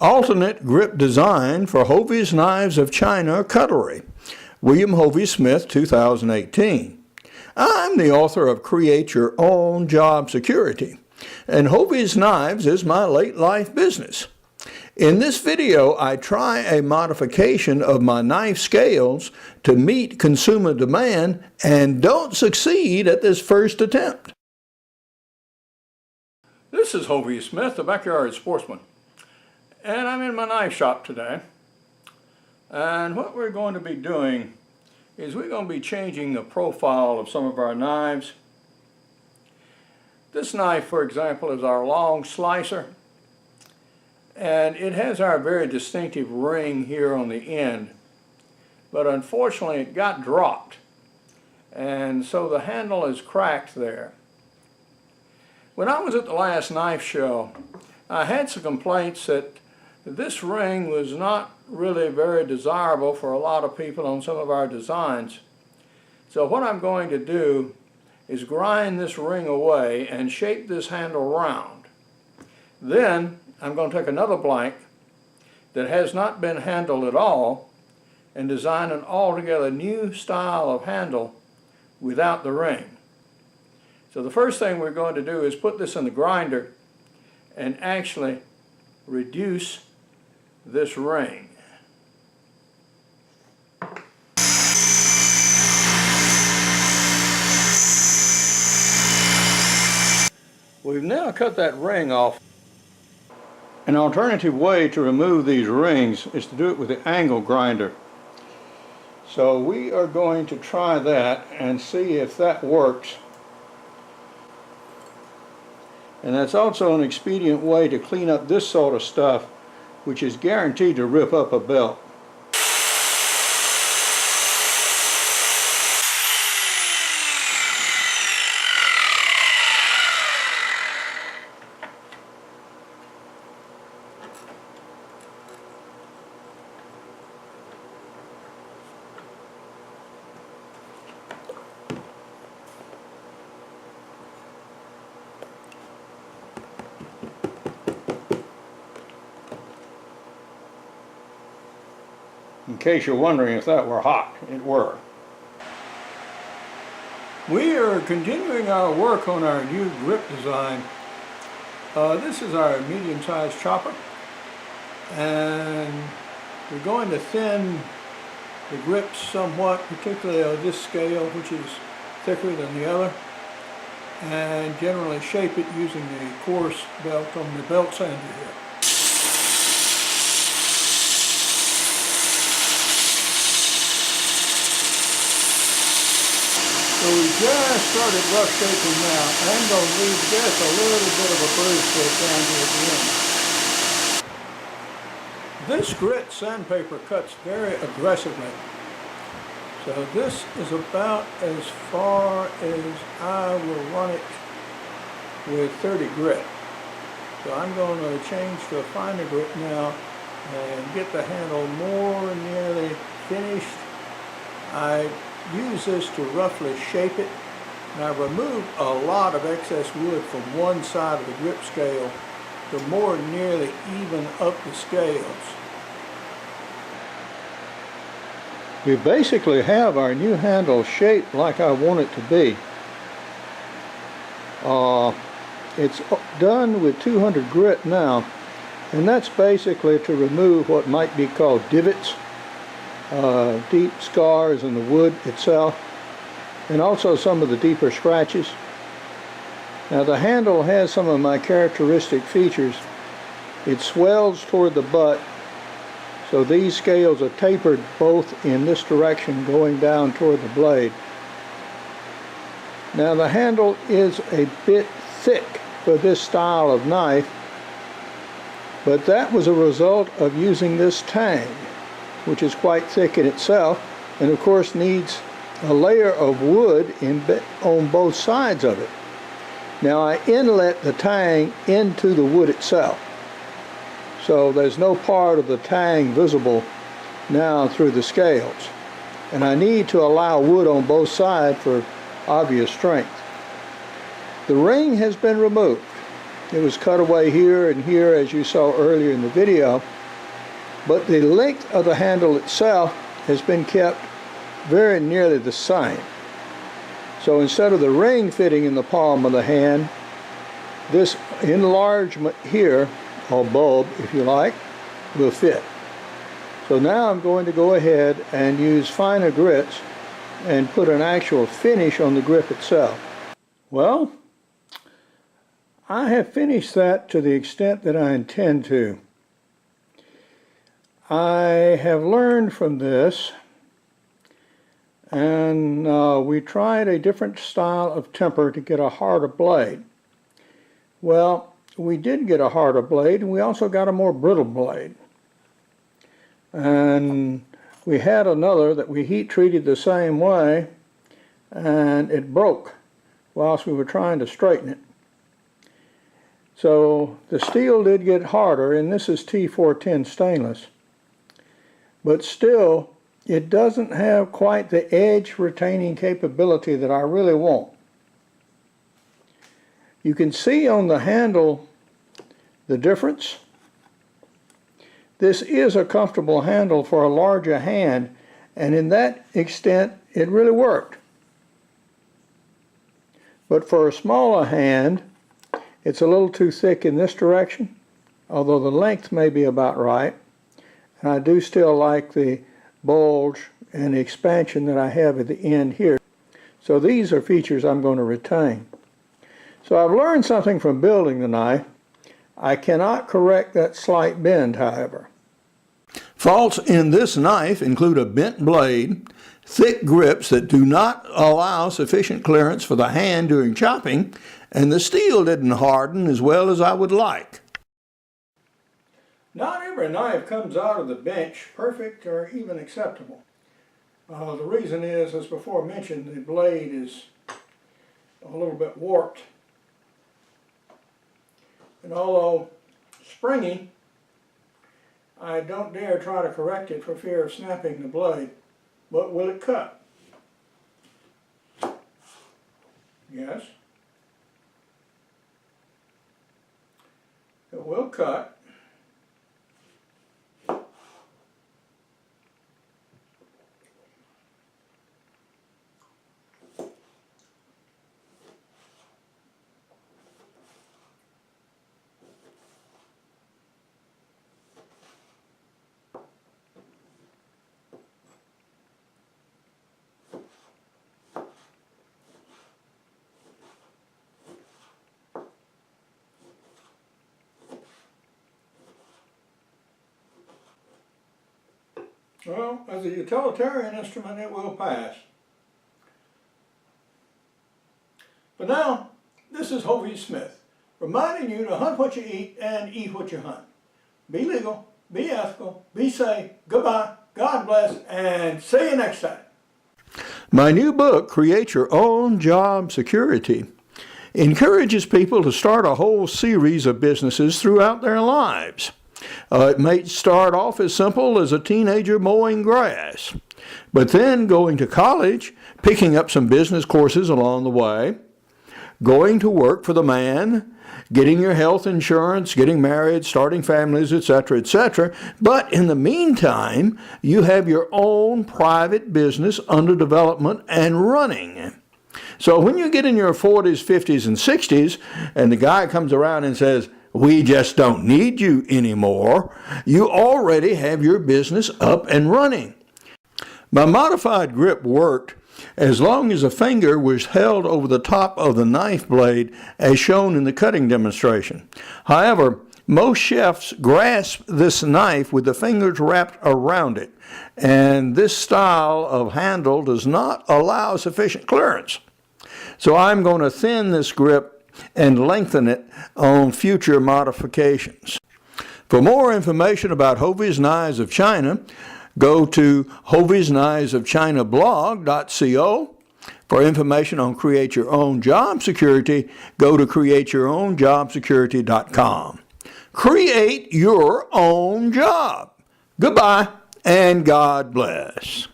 Alternate grip design for Hovey's Knives of China Cutlery. William Hovey Smith, 2018. I'm the author of Create Your Own Job Security, and Hovey's Knives is my late life business. In this video, I try a modification of my knife scales to meet consumer demand and don't succeed at this first attempt. This is Hovey Smith, the backyard sportsman, and I'm in my knife shop today. And what we're going to be doing is we're going to be changing the profile of some of our knives. This knife, for example, is our long slicer, and it has our very distinctive ring here on the end, but unfortunately it got dropped, and so the handle is cracked there. When I was at the last knife show, I had some complaints that this ring was not really very desirable for a lot of people on some of our designs. So what I'm going to do is grind this ring away and shape this handle round. Then I'm going to take another blank that has not been handled at all and design an altogether new style of handle without the ring. So the first thing we're going to do is put this in the grinder and actually reduce this ring. We've now cut that ring off. An alternative way to remove these rings is to do it with the angle grinder. So we are going to try that and see if that works. And that's also an expedient way to clean up this sort of stuff, which is guaranteed to rip up a belt. In case you're wondering if that were hot, it were. We are continuing our work on our new grip design. This is our medium-sized chopper, and we're going to thin the grips somewhat, particularly on this scale, which is thicker than the other, and generally shape it using the coarse belt on the belt sander here. So we just started rough shaping now. I'm going to leave just a little bit of a bruise stroke down here at the end. This grit sandpaper cuts very aggressively. So this is about as far as I will run it with 30 grit. So I'm going to change to a finer grit now and get the handle more nearly finished. I use this to roughly shape it, and I remove a lot of excess wood from one side of the grip scale to more nearly even up the scales. We basically have our new handle shaped like I want it to be. It's done with 200 grit now, and that's basically to remove what might be called divots, deep scars in the wood itself, and also some of the deeper scratches. Now the handle has some of my characteristic features. It swells toward the butt, so these scales are tapered both in this direction going down toward the blade. Now the handle is a bit thick for this style of knife, but that was a result of using this tang, which is quite thick in itself, and of course needs a layer of wood on both sides of it. Now I inlet the tang into the wood itself, so there's no part of the tang visible now through the scales, and I need to allow wood on both sides for obvious strength. The ring has been removed, It was cut away here and here, as you saw earlier in the video, but the length of the handle itself has been kept very nearly the same. So instead of the ring fitting in the palm of the hand, this enlargement here, or bulb if you like, will fit. So now I'm going to go ahead and use finer grits and put an actual finish on the grip itself. Well, I have finished that to the extent that I intend to. I have learned from this, and we tried a different style of temper to get a harder blade. Well, we did get a harder blade, and we also got a more brittle blade. And we had another that we heat treated the same way, and it broke whilst we were trying to straighten it. So the steel did get harder, and this is T410 stainless. But still, it doesn't have quite the edge retaining capability that I really want. You can see on the handle the difference. This is a comfortable handle for a larger hand, and in that extent it really worked. But for a smaller hand, it's a little too thick in this direction, although the length may be about right. And I do still like the bulge and the expansion that I have at the end here. So these are features I'm going to retain. So I've learned something from building the knife. I cannot correct that slight bend, however. Faults in this knife include a bent blade, thick grips that do not allow sufficient clearance for the hand during chopping, and the steel didn't harden as well as I would like. Not every knife comes out of the bench perfect or even acceptable. The reason is, as before mentioned, the blade is a little bit warped. And although springy, I don't dare try to correct it for fear of snapping the blade. But will it cut? Yes. It will cut. Well, as a utilitarian instrument, it will pass. But now, this is Hovey Smith, reminding you to hunt what you eat and eat what you hunt. Be legal, be ethical, be safe, goodbye, God bless, and see you next time. My new book, Create Your Own Job Security, encourages people to start a whole series of businesses throughout their lives. It may start off as simple as a teenager mowing grass, but then going to college, picking up some business courses along the way, going to work for the man, getting your health insurance, getting married, starting families, etc., etc. But in the meantime, you have your own private business under development and running. So when you get in your 40s, 50s, and 60s, and the guy comes around and says, "We just don't need you anymore," you already have your business up and running. My modified grip worked as long as the finger was held over the top of the knife blade as shown in the cutting demonstration. However, most chefs grasp this knife with the fingers wrapped around it, and this style of handle does not allow sufficient clearance. So I'm going to thin this grip and lengthen it on future modifications. For more information about Hovey's Knives of China, go to hoveysknivesofchinablog.co. For information on Create Your Own Job Security, go to createyourownjobsecurity.com. Create your own job. Goodbye, and God bless.